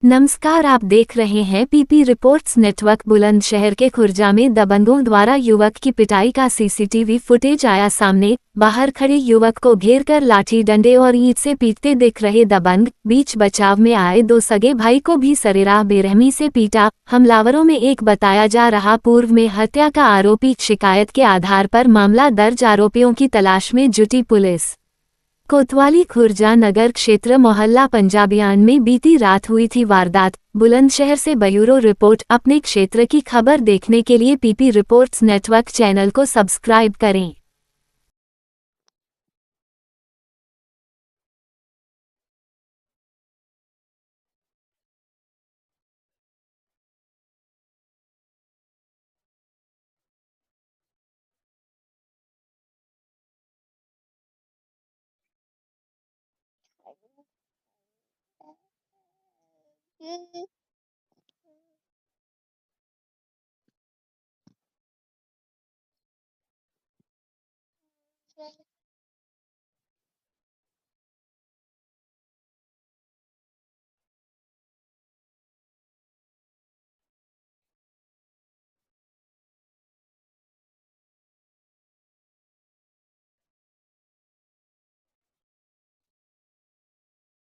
नमस्कार, आप देख रहे हैं पीपी रिपोर्ट्स नेटवर्क। बुलंदशहर के खुर्जा में दबंगों द्वारा युवक की पिटाई का सीसीटीवी फुटेज आया सामने। बाहर खड़े युवक को घेरकर लाठी डंडे और ईंट से पीटते दिख रहे दबंग। बीच बचाव में आए दो सगे भाई को भी सरेराह बेरहमी से पीटा। हमलावरों में एक बताया जा रहा पूर्व में हत्या का आरोपी। शिकायत के आधार पर मामला दर्ज, आरोपियों की तलाश में जुटी पुलिस। कोतवाली खुर्जा नगर क्षेत्र मोहल्ला पंजाबियान में बीती रात हुई थी वारदात। बुलंदशहर से ब्यूरो रिपोर्ट। अपने क्षेत्र की खबर देखने के लिए पीपी रिपोर्ट्स नेटवर्क चैनल को सब्सक्राइब करें।